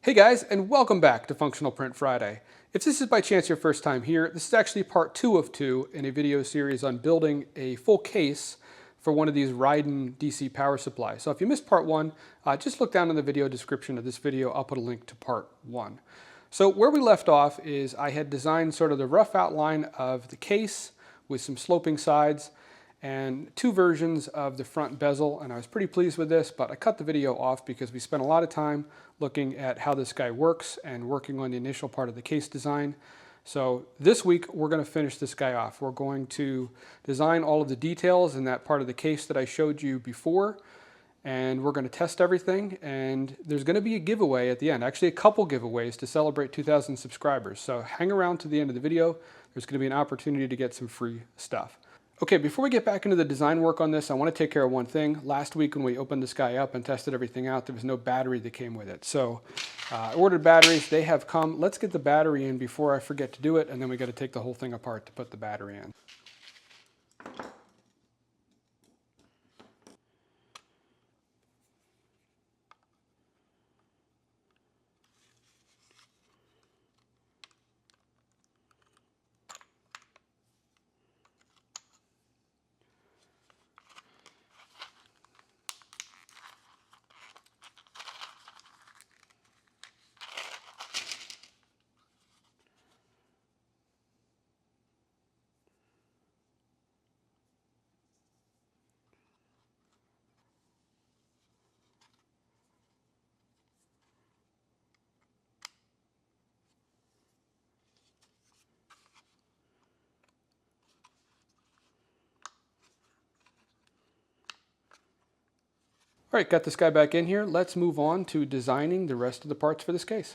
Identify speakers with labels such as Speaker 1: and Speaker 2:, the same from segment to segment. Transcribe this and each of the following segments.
Speaker 1: Hey guys, and welcome back to Functional Print Friday. If this is by chance your first time here, this is actually part 2 of 2 in a video series on building a full case for one of these RIDEN DC power supplies. So if you missed part 1, just look down in the video description of this video. I'll put a link to part 1. So where we left off is I had designed sort of the rough outline of the case with some sloping sides and 2 versions of the front bezel, and I was pretty pleased with this, but I cut the video off because we spent a lot of time looking at how this guy works and working on the initial part of the case design. So this week we're going to finish this guy off. We're going to design all of the details in that part of the case that I showed you before, and we're going to test everything, and there's going to be a giveaway at the end, actually a couple giveaways to celebrate 2,000 subscribers. So hang around to the end of the video. There's going to be an opportunity to get some free stuff. Okay, before we get back into the design work on this, I want to take care of one thing. Last week when we opened this guy up and tested everything out, there was no battery that came with it. So I ordered batteries, they have come. Let's get the battery in before I forget to do it, and then we got to take the whole thing apart to put the battery in. All right, got this guy back in here. Let's move on to designing the rest of the parts for this case.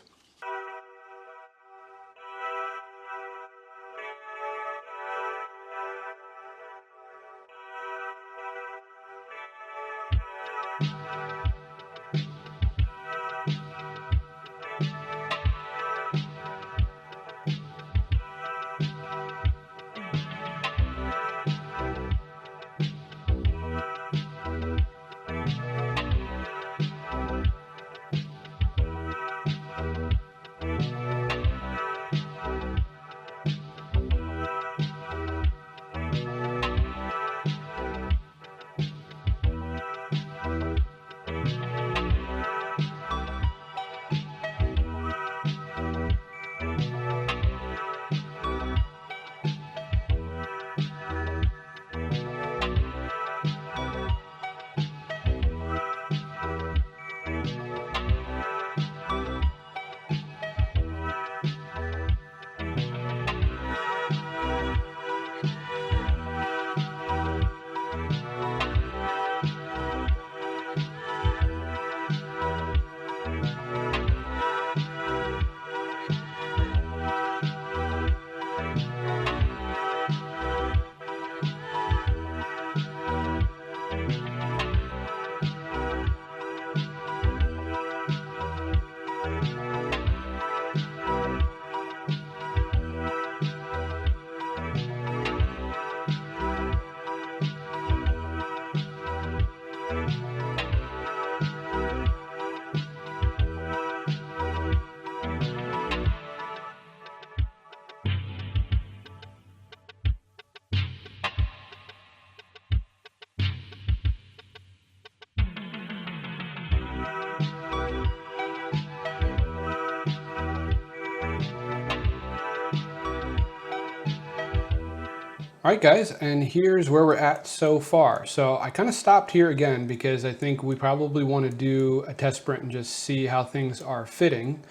Speaker 1: All right guys, and here's where we're at so far. So I kind of stopped here again because I think we probably want to do a test print and just see how things are fitting.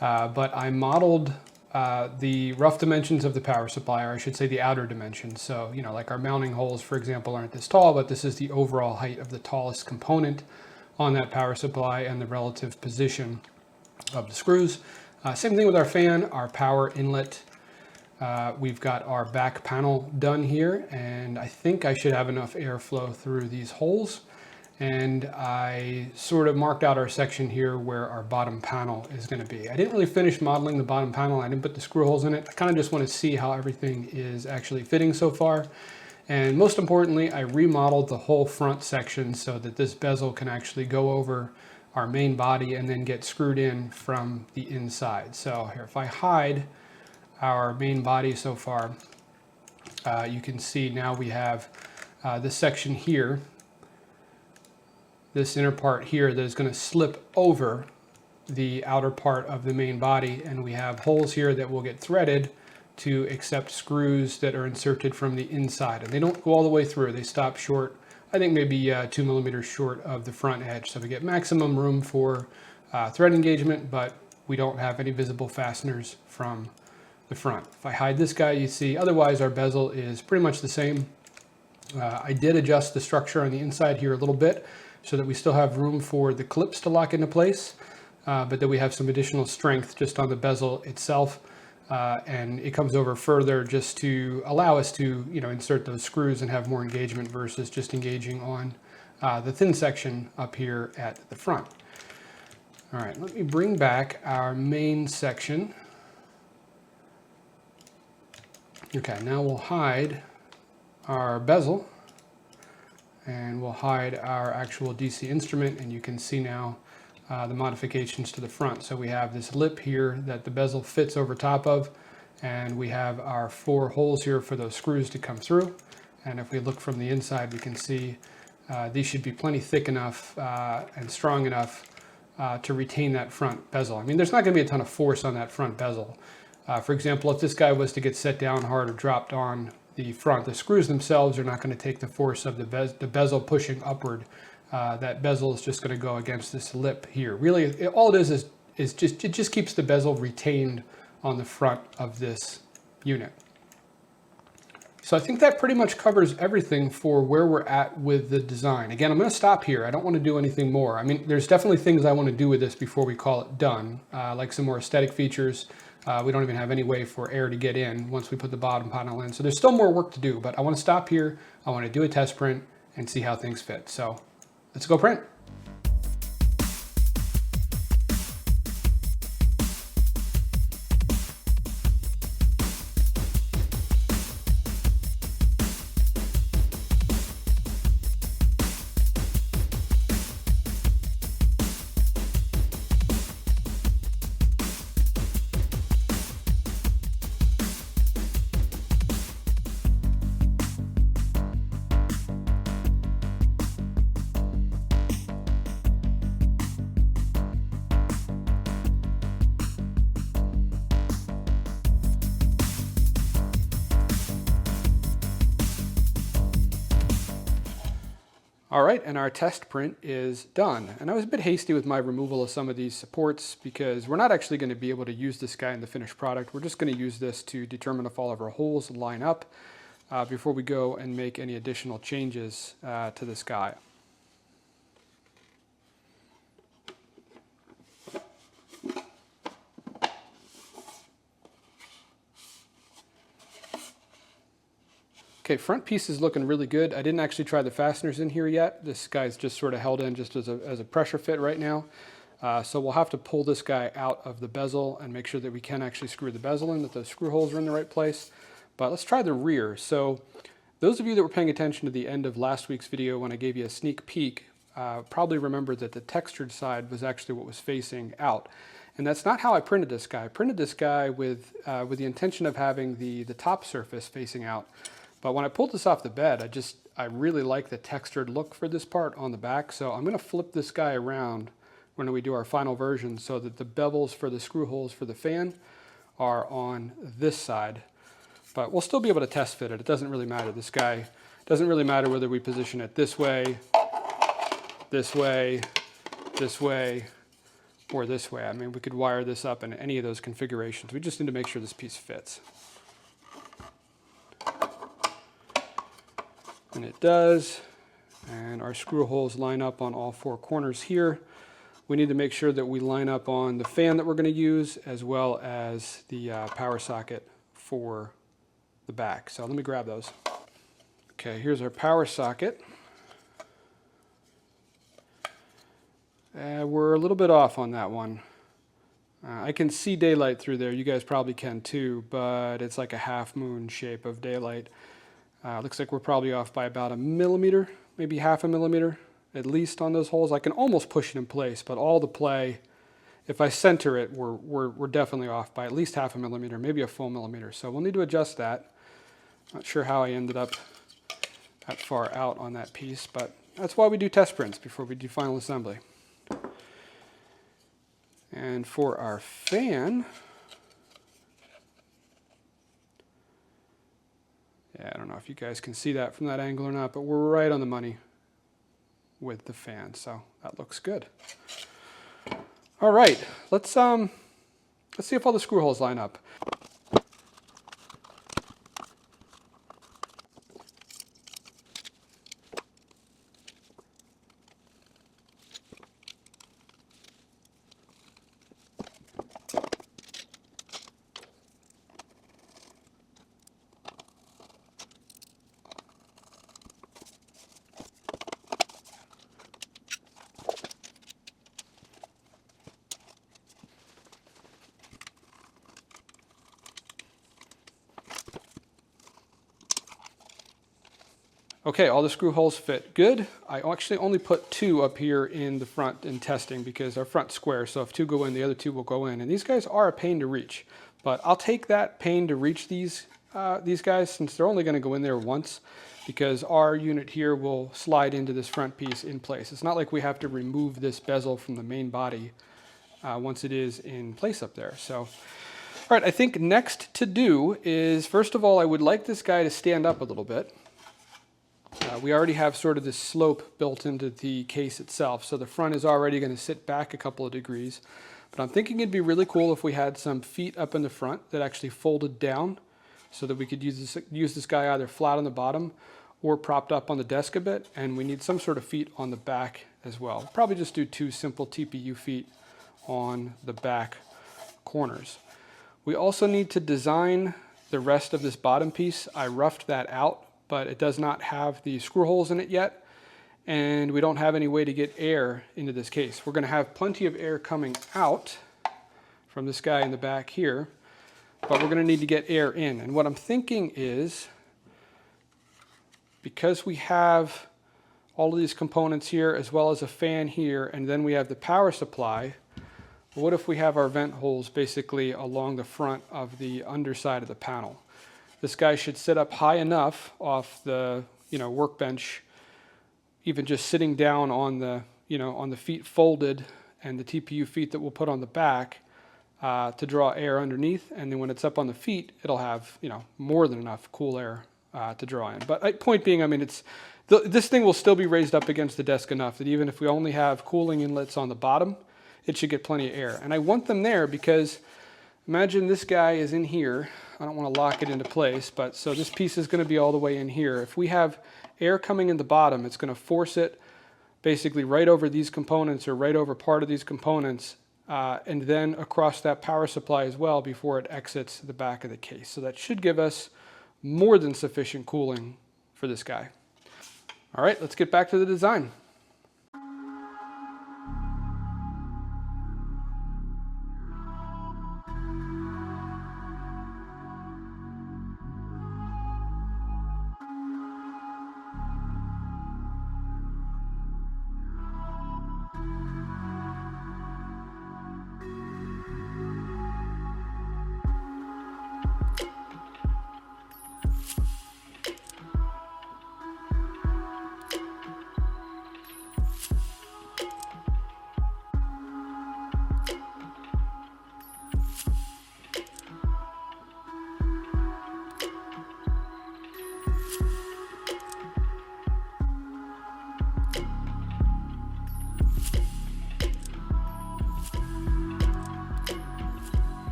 Speaker 1: But I modeled the rough dimensions of the power supply, or I should say the outer dimensions. So, you know, like our mounting holes, for example, aren't this tall, but this is the overall height of the tallest component on that power supply and the relative position of the screws. Same thing with our fan, our power inlet. We've got our back panel done here, and I think I should have enough airflow through these holes. And I sort of marked out our section here where our bottom panel is going to be. I didn't really finish modeling the bottom panel. I didn't put the screw holes in it. I kind of just want to see how everything is actually fitting so far. And most importantly, I remodeled the whole front section so that this bezel can actually go over our main body and then get screwed in from the inside. So here, if I hide our main body so far, you can see now we have this section here, this inner part here that is going to slip over the outer part of the main body, and we have holes here that will get threaded to accept screws that are inserted from the inside, and they don't go all the way through. They stop short, I think maybe 2 millimeters short of the front edge, so we get maximum room for thread engagement, but we don't have any visible fasteners from the front. If I hide this guy, you see otherwise our bezel is pretty much the same. I did adjust the structure on the inside here a little bit so that we still have room for the clips to lock into place, but that we have some additional strength just on the bezel itself, and it comes over further just to allow us to, insert those screws and have more engagement versus just engaging on the thin section up here at the front. All right, let me bring back our main section. Okay, now we'll hide our bezel and we'll hide our actual DC instrument, and you can see now the modifications to the front. So we have this lip here that the bezel fits over top of, and we have our 4 holes here for those screws to come through. And if we look from the inside, we can see these should be plenty thick enough and strong enough to retain that front bezel. I mean, there's not going to be a ton of force on that front bezel. For example, if this guy was to get set down hard or dropped on the front, the screws themselves are not going to take the force of the bezel pushing upward. That bezel is just going to go against this lip here. Really, all it is just, it just keeps the bezel retained on the front of this unit. So I think that pretty much covers everything for where we're at with the design. Again, I'm going to stop here. I don't want to do anything more. I mean, there's definitely things I want to do with this before we call it done, like some more aesthetic features. We don't even have any way for air to get in once we put the bottom panel in. So there's still more work to do, but I want to stop here. I want to do a test print and see how things fit. So let's go print. All right, and our test print is done. And I was a bit hasty with my removal of some of these supports because we're not actually going to be able to use this guy in the finished product. We're just going to use this to determine if all of our holes line up before we go and make any additional changes to this guy. Okay, front piece is looking really good. I didn't actually try the fasteners in here yet. This guy's just sort of held in just as a pressure fit right now. So we'll have to pull this guy out of the bezel and make sure that we can actually screw the bezel in, that those screw holes are in the right place. But let's try the rear. So those of you that were paying attention to the end of last week's video when I gave you a sneak peek probably remember that the textured side was actually what was facing out. And that's not how I printed this guy. I printed this guy with the intention of having the top surface facing out. But when I pulled this off the bed, I really like the textured look for this part on the back. So I'm going to flip this guy around when we do our final version so that the bevels for the screw holes for the fan are on this side. But we'll still be able to test fit it. It doesn't really matter. This guy doesn't really matter whether we position it this way, this way, this way, or this way. I mean, we could wire this up in any of those configurations. We just need to make sure this piece fits. And it does, and our screw holes line up on all 4 corners here. We need to make sure that we line up on the fan that we're going to use as well as the power socket for the back. So let me grab those. Okay, here's our power socket. We're a little bit off on that one. I can see daylight through there. You guys probably can too, but it's like a half moon shape of daylight. Looks like we're probably off by about 1 millimeter, maybe half a millimeter. at least on those holes. I can almost push it in place, but all the play, if I center it, we're definitely off by at least 1/2 millimeter, maybe a full millimeter. So we'll need to adjust that. Not sure how I ended up that far out on that piece, but that's why we do test prints before we do final assembly. And for our fan, yeah, I don't know if you guys can see that from that angle or not, but we're right on the money with the fan, so that looks good. All right, let's see if all the screw holes line up. Okay, all the screw holes fit good. I actually only put 2 up here in the front in testing because our front's square, so if 2 go in, the other 2 will go in. And these guys are a pain to reach, but I'll take that pain to reach these guys since they're only going to go in there once, because our unit here will slide into this front piece in place. It's not like we have to remove this bezel from the main body once it is in place up there. So, all right, I think next to do is, first of all, I would like this guy to stand up a little bit. We already have sort of this slope built into the case itself, so the front is already going to sit back a couple of degrees. But I'm thinking it'd be really cool if we had some feet up in the front that actually folded down so that we could use this guy either flat on the bottom or propped up on the desk a bit, and we need some sort of feet on the back as well. Probably just do 2 simple TPU feet on the back corners. We also need to design the rest of this bottom piece. I roughed that out, but it does not have the screw holes in it yet, and we don't have any way to get air into this case. We're going to have plenty of air coming out from this guy in the back here, but we're going to need to get air in. And what I'm thinking is, because we have all of these components here as well as a fan here, and then we have the power supply, what if we have our vent holes basically along the front of the underside of the panel? This guy should sit up high enough off the workbench, even just sitting down on the on the feet folded and the TPU feet that we'll put on the back to draw air underneath. And then when it's up on the feet, it'll have more than enough cool air to draw in. But point being, I mean, this thing will still be raised up against the desk enough that even if we only have cooling inlets on the bottom, it should get plenty of air. And I want them there because imagine this guy is in here. I don't want to lock it into place, but so this piece is going to be all the way in here. If we have air coming in the bottom, it's going to force it basically right over these components or right over part of these components and then across that power supply as well before it exits the back of the case. So that should give us more than sufficient cooling for this guy. All right, let's get back to the design.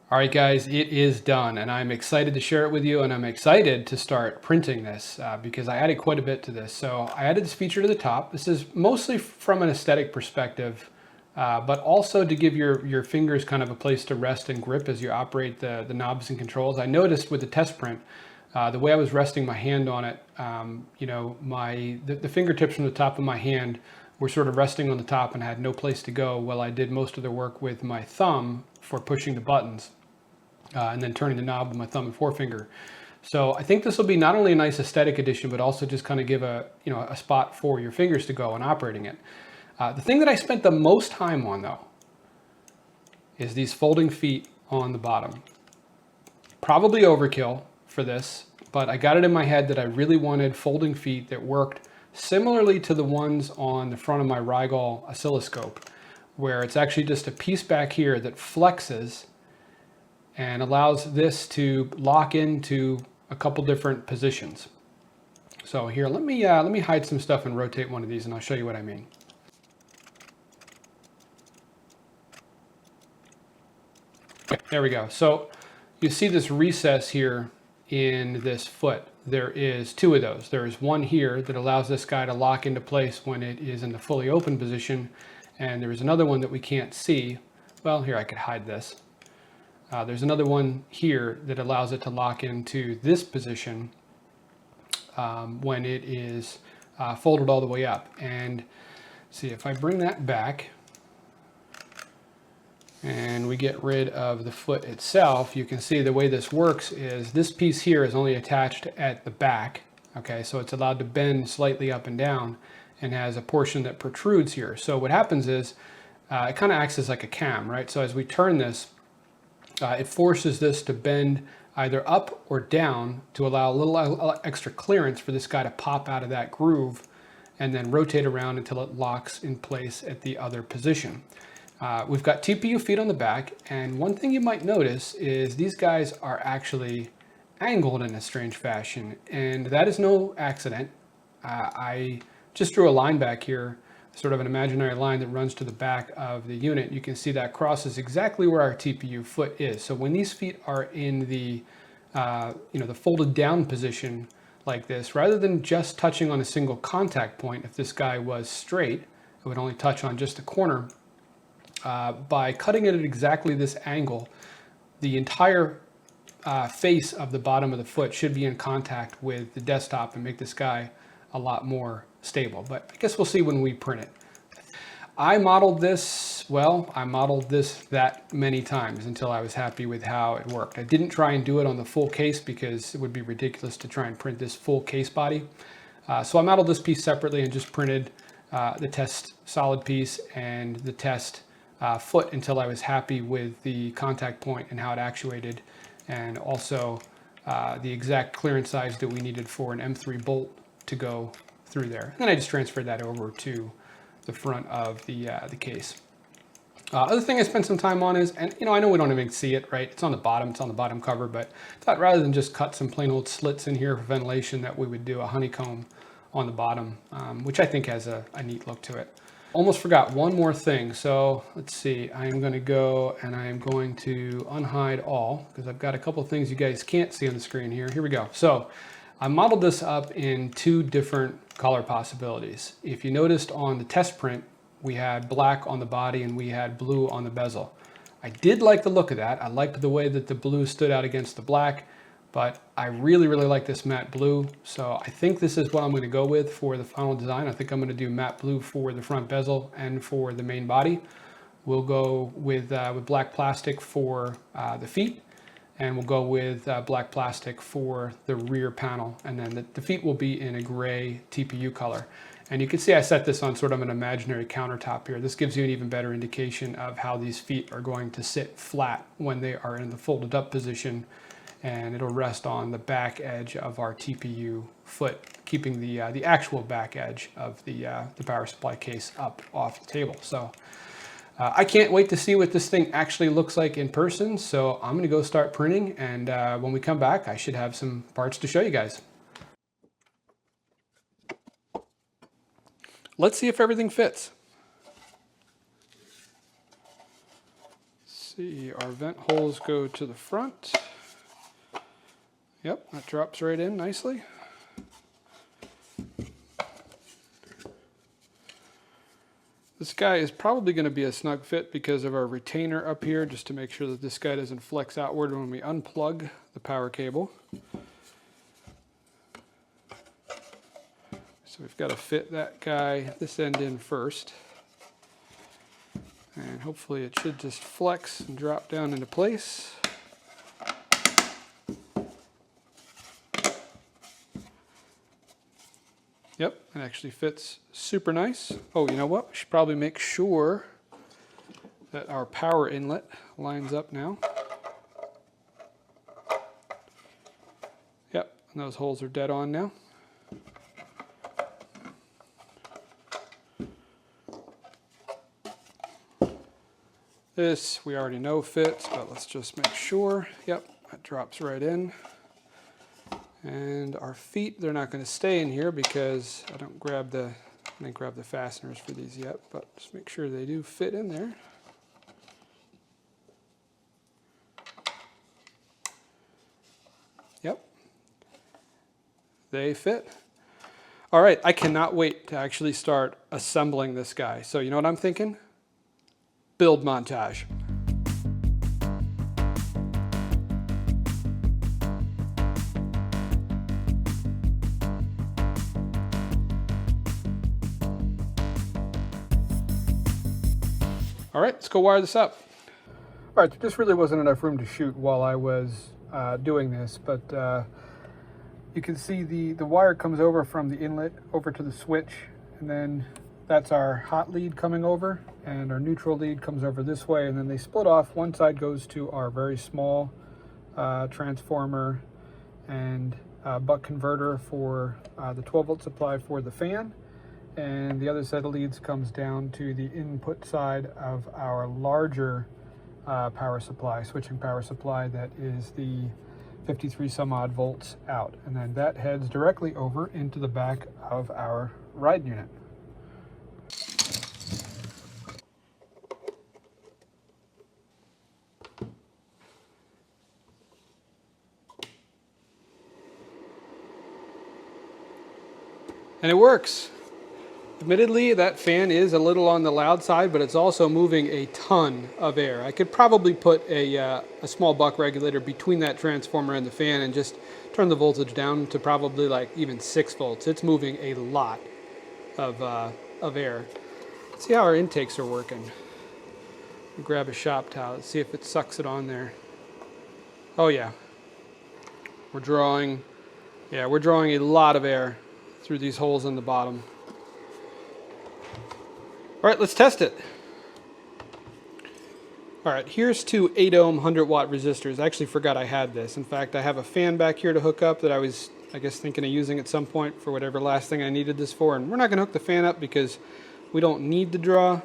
Speaker 1: All right, guys, it is done, and I'm excited to share it with you, and I'm excited to start printing this because I added quite a bit to this. So I added this feature to the top. This is mostly from an aesthetic perspective, but also to give your fingers kind of a place to rest and grip as you operate the knobs and controls. I noticed with the test print, the way I was resting my hand on it, you know, the fingertips from the top of my hand were sort of resting on the top and had no place to go while I did most of the work with my thumb for pushing the buttons and then turning the knob with my thumb and forefinger. So I think this will be not only a nice aesthetic addition, but also just kind of give a spot for your fingers to go when operating it. The thing that I spent the most time on though is these folding feet on the bottom. Probably overkill for this, but I got it in my head that I really wanted folding feet that worked similarly to the ones on the front of my Rigol oscilloscope, where it's actually just a piece back here that flexes and allows this to lock into a couple different positions. So here, let me hide some stuff and rotate one of these and I'll show you what I mean. Okay, there we go. So you see this recess here in this foot. There is two of those. There is one here that allows this guy to lock into place when it is in the fully open position. And there is another one that we can't see. Well, here I could hide this. There's another one here that allows it to lock into this position when it is folded all the way up. And see, if I bring that back and we get rid of the foot itself, you can see the way this works is this piece here is only attached at the back. Okay, so it's allowed to bend slightly up and down and has a portion that protrudes here. So what happens is it kind of acts as like a cam, right? So as we turn this, it forces this to bend either up or down to allow a little extra clearance for this guy to pop out of that groove and then rotate around until it locks in place at the other position. We've got TPU feet on the back, and one thing you might notice is these guys are actually angled in a strange fashion, and that is no accident. I just drew a line back here, sort of an imaginary line that runs to the back of the unit. You can see that crosses exactly where our TPU foot is. So when these feet are in the the folded down position like this, rather than just touching on a single contact point, if this guy was straight, it would only touch on just the corner. By cutting it at exactly this angle, the entire face of the bottom of the foot should be in contact with the desktop and make this guy a lot more stable. But I guess we'll see when we print it. I modeled this that many times until I was happy with how it worked. I didn't try and do it on the full case because it would be ridiculous to try and print this full case body. So I modeled this piece separately and just printed the test solid piece and the test foot until I was happy with the contact point and how it actuated, and also the exact clearance size that we needed for an M3 bolt to go through there. And then I just transferred that over to the front of the case. Other thing I spent some time on is, and I know we don't even see it, right? It's on the bottom cover, but I thought rather than just cut some plain old slits in here for ventilation, that we would do a honeycomb on the bottom, which I think has a neat look to it. Almost forgot one more thing. So let's see, I am going to go and I am going to unhide all because I've got a couple of things you guys can't see on the screen here. Here we go. So I modeled this up in two different color possibilities. If you noticed on the test print, we had black on the body and we had blue on the bezel. I did like the look of that. I liked the way that the blue stood out against the black, but I really like this matte blue. So I think this is what I'm going to go with for the final design. I think I'm going to do matte blue for the front bezel and for the main body. We'll go with black plastic for the feet, and we'll go with black plastic for the rear panel. And then the feet will be in a gray TPU color. And you can see I set this on sort of an imaginary countertop here. This gives you an even better indication of how these feet are going to sit flat when they are in the folded up position. And it'll rest on the back edge of our TPU foot, keeping the actual back edge of the power supply case up off the table. So I can't wait to see what this thing actually looks like in person. So I'm gonna go start printing, and when we come back, I should have some parts to show you guys. Let's see if everything fits. Let's see, our vent holes go to the front. Yep, that drops right in nicely. This guy is probably going to be a snug fit because of our retainer up here, just to make sure that this guy doesn't flex outward when we unplug the power cable. So we've got to fit that guy, this end in first. And hopefully it should just flex and drop down into place. Yep, it actually fits super nice. Oh, you know what? We should probably make sure that our power inlet lines up now. Yep, and those holes are dead on now. This we already know fits, but let's just make sure. Yep, that drops right in. And our feet, they're not going to stay in here because I didn't grab the fasteners for these yet, but just make sure they do fit in there. Yep, they fit. All right, I cannot wait to actually start assembling this guy. So you know what I'm thinking? Build montage. All right, let's go wire this up. All right, there just really wasn't enough room to shoot while I was doing this, but you can see the wire comes over from the inlet over to the switch, and then that's our hot lead coming over, and our neutral lead comes over this way, and then they split off. One side goes to our very small transformer and buck converter for the 12-volt supply for the fan, and the other set of leads comes down to the input side of our larger power supply, switching power supply, that is the 53 some odd volts out, and then that heads directly over into the back of our RIDEN unit. And it works. Admittedly, that fan is a little on the loud side, but it's also moving a ton of air. I could probably put a small buck regulator between that transformer and the fan and just turn the voltage down to probably like even 6 volts. It's moving a lot of air. Let's see how our intakes are working. Grab a shop towel, let's see if it sucks it on there. Oh yeah. We're drawing a lot of air through these holes in the bottom. All right, let's test it. All right, here's two 8 ohm 100 watt resistors. I actually forgot I had this. In fact, I have a fan back here to hook up that I was, I guess, thinking of using at some point for whatever last thing I needed this for. And we're not gonna hook the fan up because we don't need to draw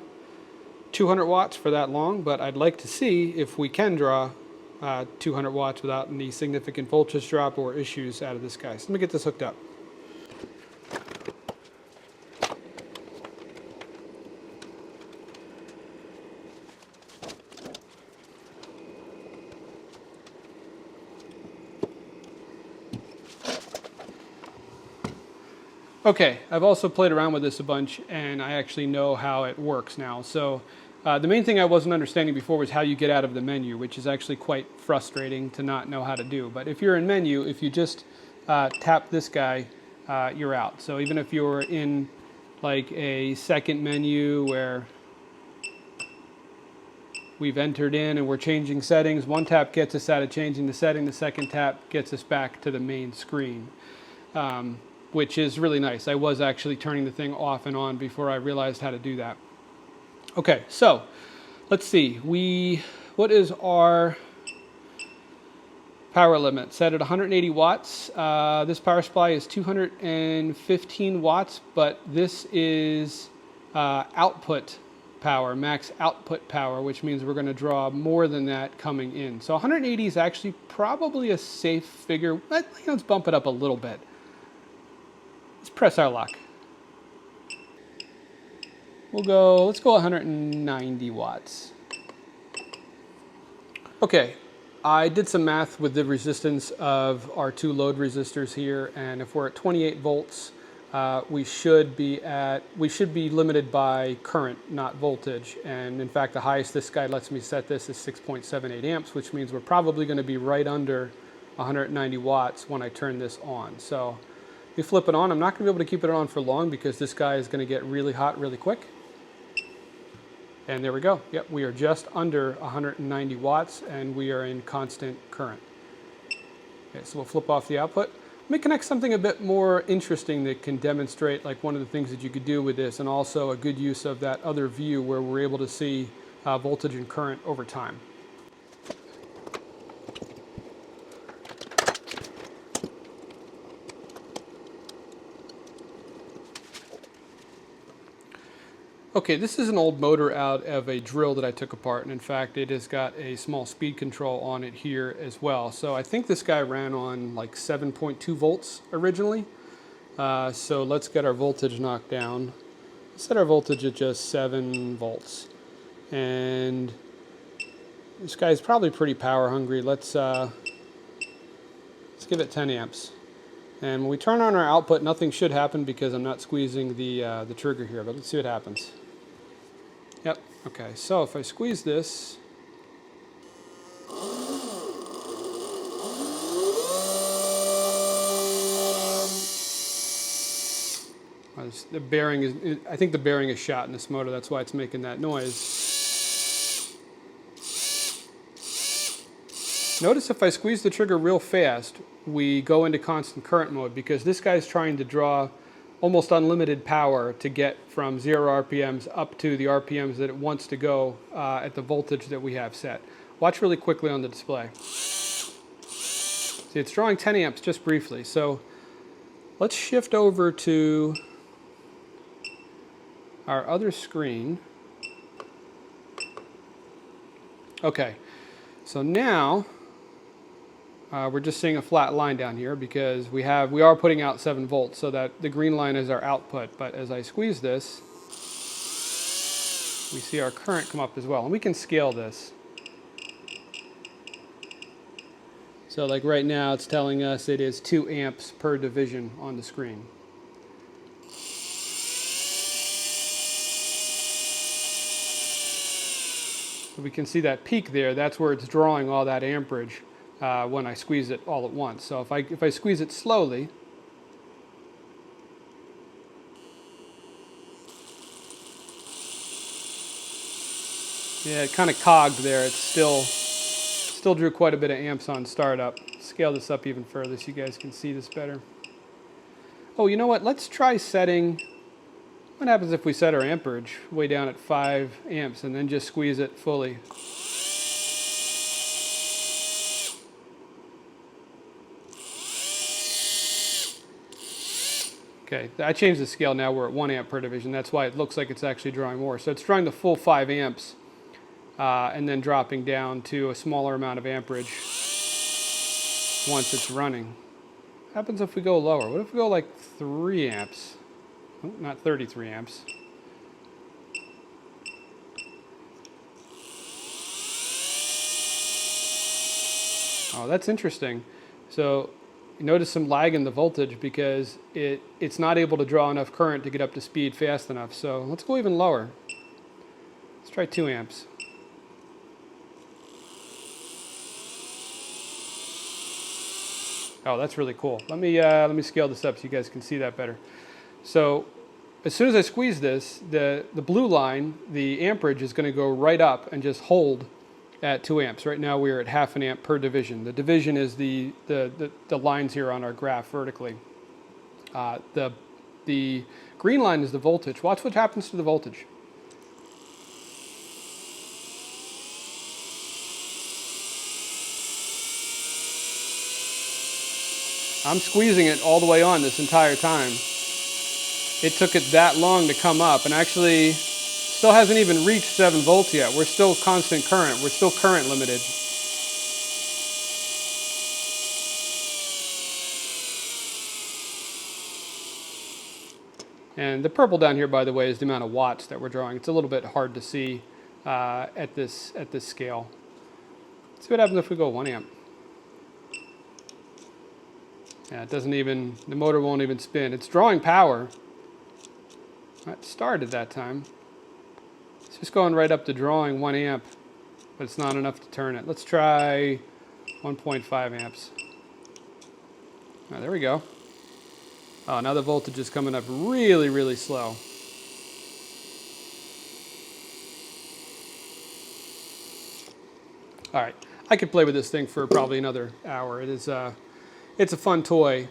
Speaker 1: 200 watts for that long, but I'd like to see if we can draw 200 watts without any significant voltage drop or issues out of this guy. So let me get this hooked up. Okay, I've also played around with this a bunch, and I actually know how it works now. So the main thing I wasn't understanding before was how you get out of the menu, which is actually quite frustrating to not know how to do. But if you're in menu, if you just tap this guy, you're out. So even if you're in like a second menu where we've entered in and we're changing settings, one tap gets us out of changing the setting, the second tap gets us back to the main screen. Which is really nice. I was actually turning the thing off and on before I realized how to do that. Okay, so let's see. What is our power limit? Set at 180 watts. This power supply is 215 watts, but this is output power, max output power, which means we're going to draw more than that coming in. So 180 is actually probably a safe figure. Let's bump it up a little bit. Let's press our luck. Let's go 190 watts. Okay, I did some math with the resistance of our two load resistors here, and if we're at 28 volts, we should be limited by current, not voltage. And in fact, the highest this guy lets me set this is 6.78 amps, which means we're probably going to be right under 190 watts when I turn this on. So we flip it on. I'm not going to be able to keep it on for long because this guy is going to get really hot really quick. And there we go. Yep, we are just under 190 watts and we are in constant current. Okay, so we'll flip off the output. Let me connect something a bit more interesting that can demonstrate like one of the things that you could do with this, and also a good use of that other view where we're able to see voltage and current over time. Okay, this is an old motor out of a drill that I took apart, and in fact it has got a small speed control on it here as well. So I think this guy ran on like 7.2 volts originally. So let's get our voltage knocked down. Let's set our voltage at just 7 volts. And this guy's probably pretty power hungry. Let's give it 10 amps. And when we turn on our output, nothing should happen because I'm not squeezing the trigger here, but let's see what happens. Yep, okay, so if I squeeze this, the bearing is, I think the bearing is shot in this motor, that's why it's making that noise. Notice if I squeeze the trigger real fast, we go into constant current mode because this guy's trying to draw almost unlimited power to get from 0 RPMs up to the RPMs that it wants to go at the voltage that we have set. Watch really quickly on the display. See, it's drawing 10 amps just briefly. So let's shift over to our other screen. Okay, so now we're just seeing a flat line down here because we are putting out 7 volts, so that the green line is our output. But as I squeeze this, we see our current come up as well, and we can scale this. So like right now it's telling us it is 2 amps per division on the screen. So we can see that peak there, that's where it's drawing all that amperage. When I squeeze it all at once. So if I squeeze it slowly, yeah, it kind of cogged there. It still drew quite a bit of amps on startup. Scale this up even further so you guys can see this better. Oh, you know what? Let's try setting. What happens if we set our amperage way down at 5 amps and then just squeeze it fully? Okay, I changed the scale now, we're at 1 amp per division. That's why it looks like it's actually drawing more. So it's drawing the full 5 amps and then dropping down to a smaller amount of amperage once it's running. What happens if we go lower? What if we go like 3 amps? Oh, not 33 amps. Oh, that's interesting. So you notice some lag in the voltage because it's not able to draw enough current to get up to speed fast enough. So let's go even lower. Let's try 2 amps. Oh, that's really cool. Let me scale this up so you guys can see that better. So as soon as I squeeze this, the blue line, the amperage is going to go right up and just hold at 2 amps. Right now we're at 0.5 amp per division. The division is the lines here on our graph vertically. The green line is the voltage. Watch what happens to the voltage. I'm squeezing it all the way on this entire time. It took it that long to come up, and actually still hasn't even reached 7 volts yet. We're still constant current. We're still current limited. And the purple down here, by the way, is the amount of watts that we're drawing. It's a little bit hard to see at this scale. Let's see what happens if we go 1 amp. Yeah, it doesn't even, the motor won't even spin. It's drawing power. It started that time. It's just going right up to drawing 1 amp, but it's not enough to turn it. Let's try 1.5 amps. Oh, there we go. Oh, now the voltage is coming up really, really slow. All right, I could play with this thing for probably another hour. It's a fun toy.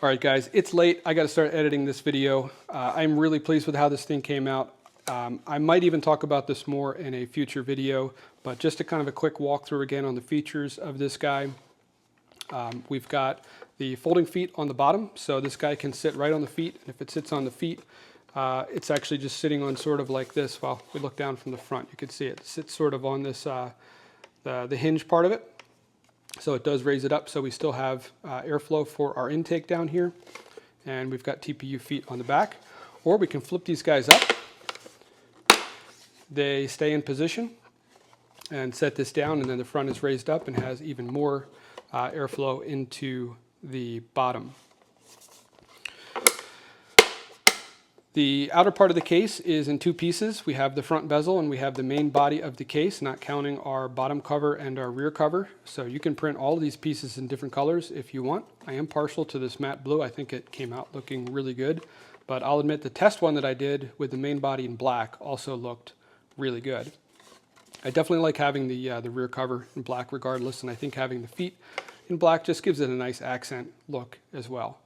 Speaker 1: All right, guys, it's late. I got to start editing this video. I'm really pleased with how this thing came out. I might even talk about this more in a future video, but just a kind of a quick walkthrough again on the features of this guy. We've got the folding feet on the bottom, so this guy can sit right on the feet. And if it sits on the feet, it's actually just sitting on sort of like this. Well, we look down from the front, you can see it sits sort of on this, the hinge part of it. So it does raise it up, so we still have airflow for our intake down here. And we've got TPU feet on the back. Or we can flip these guys up. They stay in position and set this down, and then the front is raised up and has even more airflow into the bottom. The outer part of the case is in 2 pieces. We have the front bezel and we have the main body of the case, not counting our bottom cover and our rear cover. So you can print all of these pieces in different colors if you want. I am partial to this matte blue. I think it came out looking really good. But I'll admit the test one that I did with the main body in black also looked really good. I definitely like having the rear cover in black regardless, and I think having the feet in black just gives it a nice accent look as well.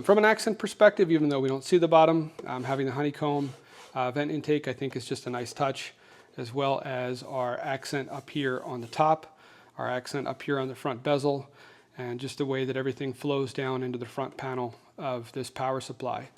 Speaker 1: From an accent perspective, even though we don't see the bottom, having the honeycomb vent intake I think is just a nice touch, as well as our accent up here on the top, our accent up here on the front bezel, and just the way that everything flows down into the front panel of this power supply.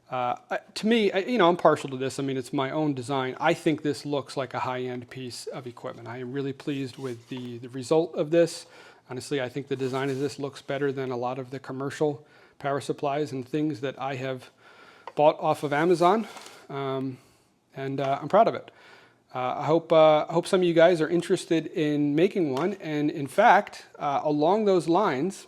Speaker 1: To me, I'm partial to this. I mean, it's my own design. I think this looks like a high-end piece of equipment. I am really pleased with the result of this. Honestly, I think the design of this looks better than a lot of the commercial power supplies and things that I have bought off of Amazon, and I'm proud of it. I hope some of you guys are interested in making one, and in fact, along those lines,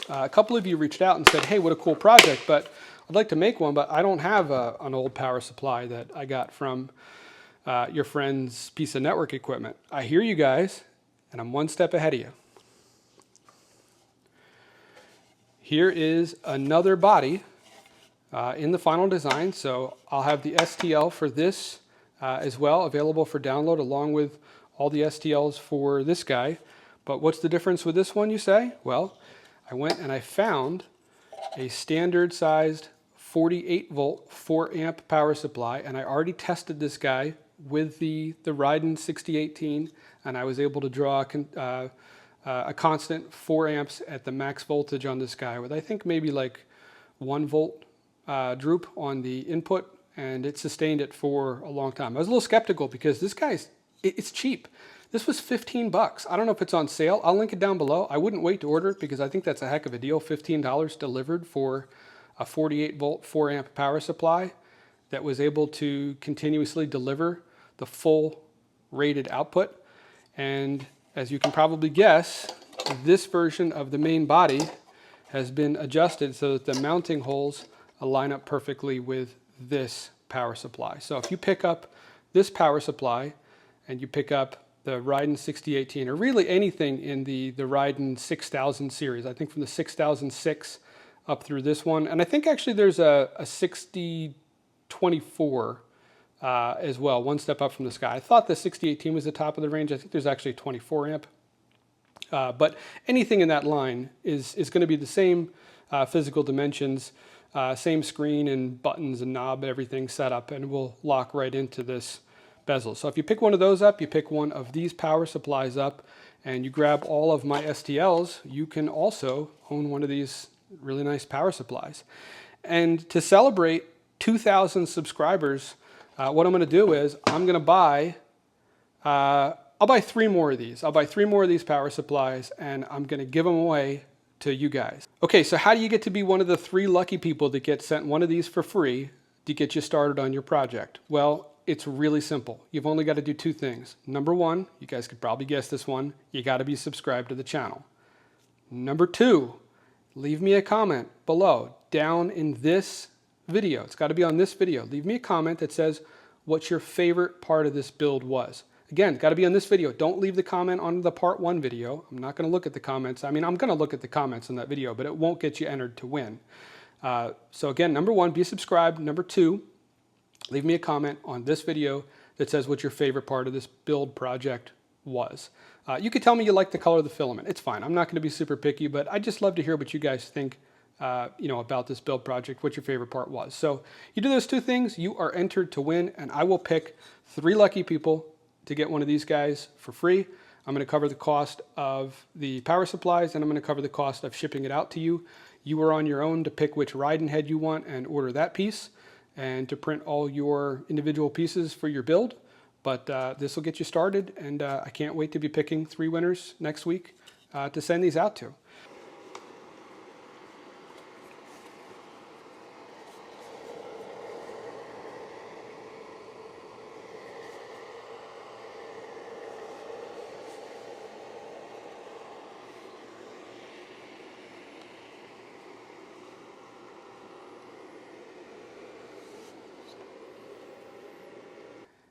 Speaker 1: a couple of you reached out and said, hey, what a cool project, but I'd like to make one, but I don't have an old power supply that I got from your friend's piece of network equipment. I hear you guys, and I'm one step ahead of you. Here is another body in the final design. So I'll have the STL for this as well, available for download along with all the STLs for this guy. But what's the difference with this one, you say? Well, I went and I found a standard sized 48 volt 4 amp power supply, and I already tested this guy with the RIDEN 6018, and I was able to draw a constant 4 amps at the max voltage on this guy with I think maybe like 1 volt droop on the input, and it sustained it for a long time. I was a little skeptical because this guy's, it's cheap. This was 15 bucks. I don't know if it's on sale. I'll link it down below. I wouldn't wait to order it because I think that's a heck of a deal. $15 delivered for a 48 volt 4 amp power supply that was able to continuously deliver the full rated output. And as you can probably guess, this version of the main body has been adjusted so that the mounting holes line up perfectly with this power supply. So if you pick up this power supply and you pick up the RIDEN6018, or really anything in the RIDEN 6000 series, I think from the 6006 up through this one, and I think actually there's a 6024 as well, one step up from the sky. I thought the 6018 was the top of the range. I think there's actually a 24 amp. But anything in that line is going to be the same physical dimensions, same screen and buttons and knob, everything set up, and will lock right into this bezel. So if you pick one of those up, you pick one of these power supplies up, and you grab all of my STLs, you can also own one of these really nice power supplies. And to celebrate 2,000 subscribers, what I'm going to do is I'm going to buy, I'll buy 3 more of these. I'll buy 3 more of these power supplies, and I'm going to give them away to you guys. Okay, so how do you get to be one of the 3 lucky people that get sent one of these for free to get you started on your project? Well, it's really simple. You've only got to do 2 things. Number 1, you guys could probably guess this one, you got to be subscribed to the channel. Number 2, leave me a comment below, down in this video. It's got to be on this video. Leave me a comment that says what your favorite part of this build was. Again, got to be on this video. Don't leave the comment on the part 1 video. I'm not going to look at the comments. I mean, I'm going to look at the comments on that video, but it won't get you entered to win. So again, number 1, be subscribed. Number 2, leave me a comment on this video that says what your favorite part of this build project was. You could tell me you like the color of the filament. It's fine. I'm not going to be super picky, but I'd just love to hear what you guys think about this build project, what your favorite part was. So you do those 2 things, you are entered to win, and I will pick 3 lucky people to get one of these guys for free. I'm going to cover the cost of the power supplies, and I'm going to cover the cost of shipping it out to you. You are on your own to pick which RIDEN head you want and order that piece, and to print all your individual pieces for your build. But this will get you started, and I can't wait to be picking 3 winners next week to send these out to.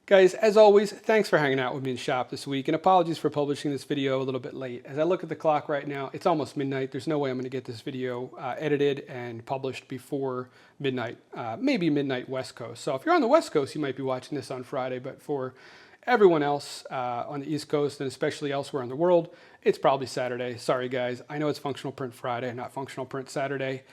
Speaker 1: Guys, as always, thanks for hanging out with me in the shop this week, and apologies for publishing this video a little bit late. As I look at the clock right now, it's almost midnight. There's no way I'm going to get this video edited and published before midnight, maybe midnight West Coast. So if you're on the West Coast, you might be watching this on Friday, but for everyone else on the East Coast, and especially elsewhere in the world, it's probably Saturday. Sorry guys, I know it's Functional Print Friday, not Functional Print Saturday.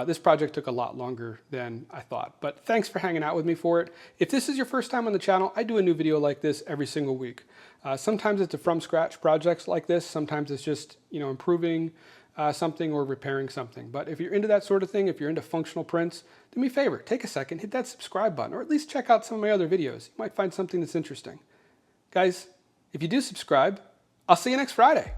Speaker 1: This project took a lot longer than I thought, but thanks for hanging out with me for it. If this is your first time on the channel, I do a new video like this every single week. Sometimes it's a from scratch projects like this. Sometimes it's just, improving something or repairing something. But if you're into that sort of thing, if you're into functional prints, do me a favor, take a second, hit that subscribe button, or at least check out some of my other videos. You might find something that's interesting. Guys, if you do subscribe, I'll see you next Friday.